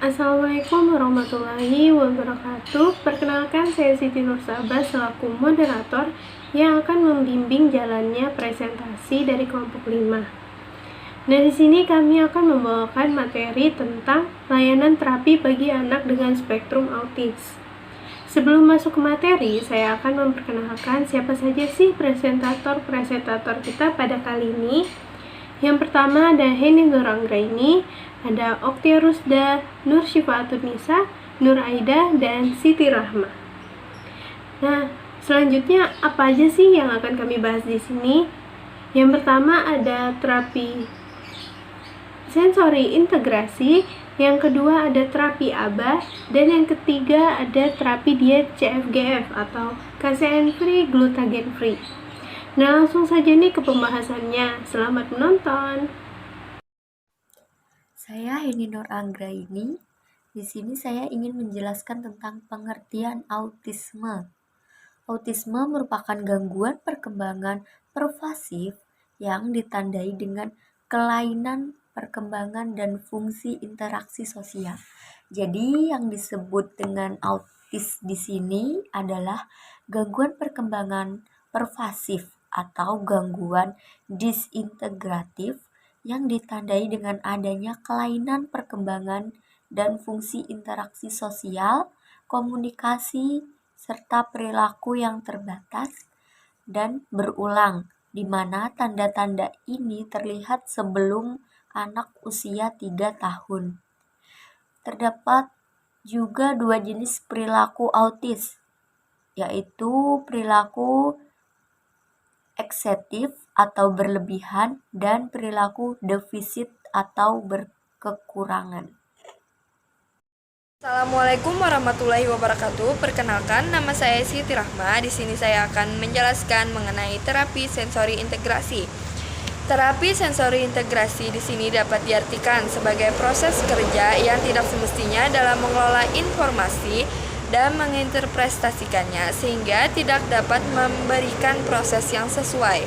Assalamualaikum warahmatullahi wabarakatuh. Perkenalkan, saya Siti Nursabah selaku moderator yang akan membimbing jalannya presentasi dari kelompok 5. Nah, di sini kami akan membawakan materi tentang layanan terapi bagi anak dengan spektrum autis. Sebelum masuk ke materi, saya akan memperkenalkan siapa saja sih presentator kita pada kali ini. Yang pertama ada Heni Nur Anggraini, ada Oktia Rusda, Nur Syifaatul Nisa, Nur Aida, dan Siti Rahma. Nah, selanjutnya apa aja sih yang akan kami bahas di sini? Yang pertama ada terapi sensori integrasi, yang kedua ada terapi ABA, dan yang ketiga ada terapi diet CFGF atau casein free glutagen free. Nah, langsung saja nih ke pembahasannya. Selamat menonton. Saya Heni Nur Anggraini. Di sini saya ingin menjelaskan tentang pengertian autisme. Autisme merupakan gangguan perkembangan pervasif yang ditandai dengan kelainan perkembangan dan fungsi interaksi sosial. Jadi yang disebut dengan autis di sini adalah gangguan perkembangan pervasif atau gangguan disintegratif yang ditandai dengan adanya kelainan perkembangan dan fungsi interaksi sosial, komunikasi, serta perilaku yang terbatas dan berulang, di mana tanda-tanda ini terlihat sebelum anak usia 3 tahun. Terdapat juga 2 jenis perilaku autis, yaitu perilaku eksetif atau berlebihan dan perilaku defisit atau berkekurangan. Assalamualaikum warahmatullahi wabarakatuh. Perkenalkan, nama saya Siti Rahma. Di sini saya akan menjelaskan mengenai terapi sensori integrasi. Terapi sensori integrasi di sini dapat diartikan sebagai proses kerja yang tidak semestinya dalam mengelola informasi dan menginterpretasikannya sehingga tidak dapat memberikan proses yang sesuai.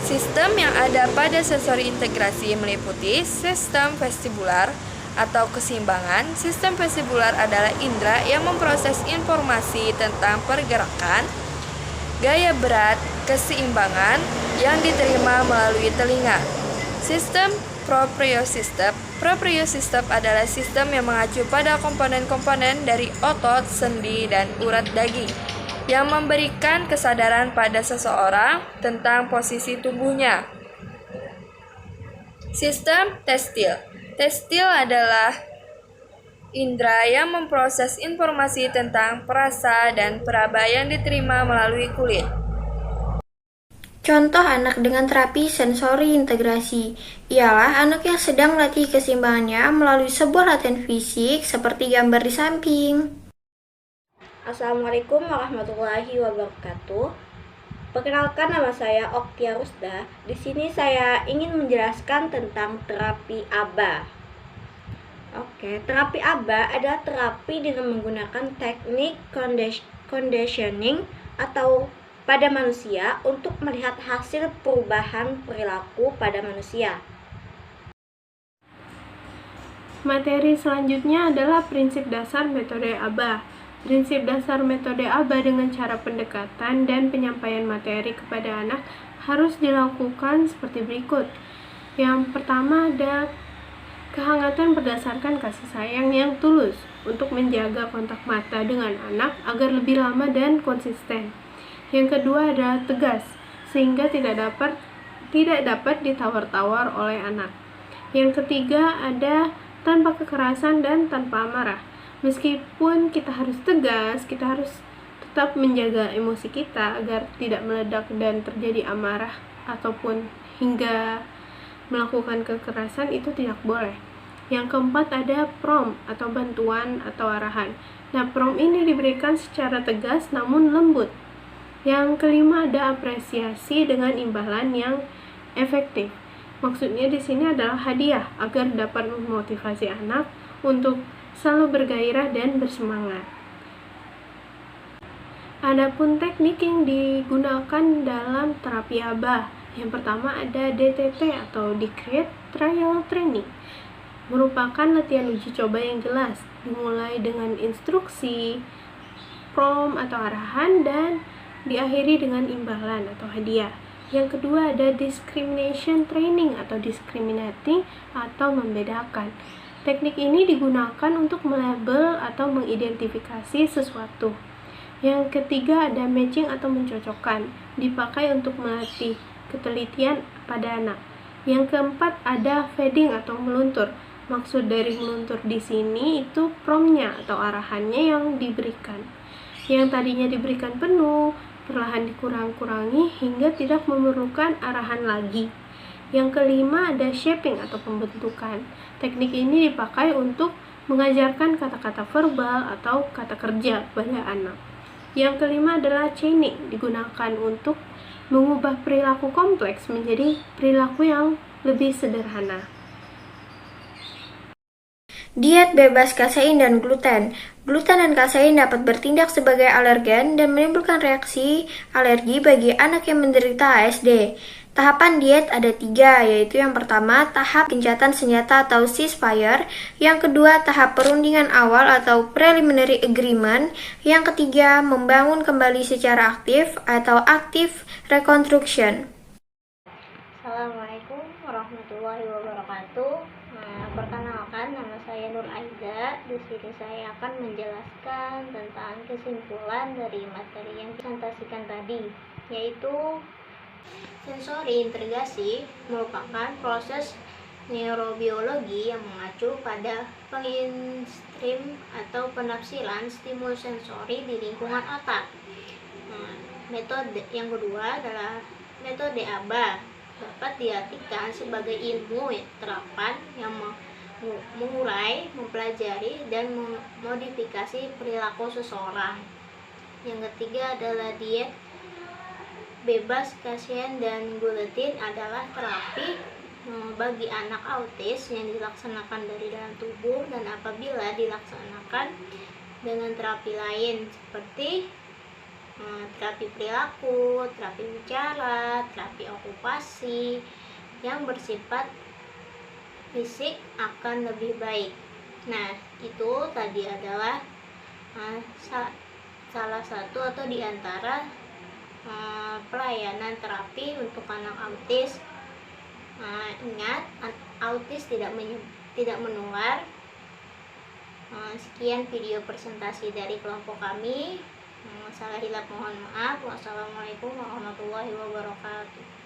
Sistem yang ada pada sensori integrasi meliputi sistem vestibular atau keseimbangan. Sistem vestibular adalah indera yang memproses informasi tentang pergerakan, gaya berat, keseimbangan yang diterima melalui telinga. Sistem propriosistem. Propriosistem adalah sistem yang mengacu pada komponen-komponen dari otot, sendi, dan urat daging yang memberikan kesadaran pada seseorang tentang posisi tubuhnya. Sistem tekstil. Tekstil adalah indera yang memproses informasi tentang perasa dan peraba yang diterima melalui kulit. Contoh anak dengan terapi sensori integrasi ialah anak yang sedang melatih keseimbangannya melalui sebuah latihan fisik seperti gambar di samping. Assalamualaikum warahmatullahi wabarakatuh. Perkenalkan, nama saya Oktia Rusda. Di sini saya ingin menjelaskan tentang terapi ABA. Terapi ABA adalah terapi dengan menggunakan teknik conditioning atau pada manusia untuk melihat hasil perubahan perilaku pada manusia. Materi selanjutnya adalah prinsip dasar metode ABA. Prinsip dasar metode ABA dengan cara pendekatan dan penyampaian materi kepada anak harus dilakukan seperti berikut. Yang pertama ada kehangatan berdasarkan kasih sayang yang tulus untuk menjaga kontak mata dengan anak agar lebih lama dan konsisten. Yang kedua adalah tegas sehingga tidak dapat ditawar-tawar oleh anak. Yang ketiga ada tanpa kekerasan dan tanpa amarah. Meskipun kita harus tegas, kita harus tetap menjaga emosi kita agar tidak meledak dan terjadi amarah ataupun hingga melakukan kekerasan, itu tidak boleh. Yang keempat ada prompt atau bantuan atau arahan. Nah, prompt ini diberikan secara tegas namun lembut. Yang kelima ada apresiasi dengan imbalan yang efektif. Maksudnya di sini adalah hadiah agar dapat memotivasi anak untuk selalu bergairah dan bersemangat. Adapun teknik yang digunakan dalam terapi ABA, yang pertama ada DTT atau Decreed Trial Training. merupakan latihan uji coba yang jelas, dimulai dengan instruksi, prompt atau arahan, dan diakhiri dengan imbalan atau hadiah. Yang kedua ada discrimination training atau discriminating atau membedakan. Teknik ini digunakan untuk melabel atau mengidentifikasi sesuatu. Yang ketiga ada matching atau mencocokkan, dipakai untuk melatih ketelitian pada anak. Yang keempat ada fading atau meluntur. Maksud dari meluntur di sini itu promptnya atau arahannya yang diberikan. Yang tadinya diberikan penuh, perlahan dikurang-kurangi hingga tidak memerlukan arahan lagi. Yang kelima ada shaping atau pembentukan. Teknik ini dipakai untuk mengajarkan kata-kata verbal atau kata kerja pada anak. Yang kelima adalah chaining, digunakan untuk mengubah perilaku kompleks menjadi perilaku yang lebih sederhana. Diet bebas kasein dan gluten. Gluten dan kasein dapat bertindak sebagai alergen dan menimbulkan reaksi alergi bagi anak yang menderita ASD. Tahapan diet ada 3, yaitu yang pertama, tahap gencatan senjata atau ceasefire, yang kedua, tahap perundingan awal atau preliminary agreement, yang ketiga, membangun kembali secara aktif atau active reconstruction. Assalamualaikum warahmatullahi wabarakatuh. Perkenalkan, nama saya Nur Aida. Di sini saya akan menjelaskan tentang kesimpulan dari materi yang dipresentasikan tadi, yaitu sensori integrasi merupakan proses neurobiologi yang mengacu pada penginstrim atau penafsiran stimulus sensori di lingkungan otak. Metode yang kedua adalah metode ABA, dapat diartikan sebagai ilmu terapan yang mengurai, mempelajari, dan memodifikasi perilaku seseorang. Yang ketiga adalah diet bebas kasein dan gluten adalah terapi bagi anak autis yang dilaksanakan dari dalam tubuh, dan apabila dilaksanakan dengan terapi lain seperti terapi perilaku, terapi bicara, terapi okupasi yang bersifat fisik akan lebih baik. Nah, itu tadi adalah salah satu atau diantara pelayanan terapi untuk anak autis. Ingat, autis tidak menular. Sekian video presentasi dari kelompok kami. Salah hilap mohon maaf. Wassalamualaikum warahmatullahi wabarakatuh.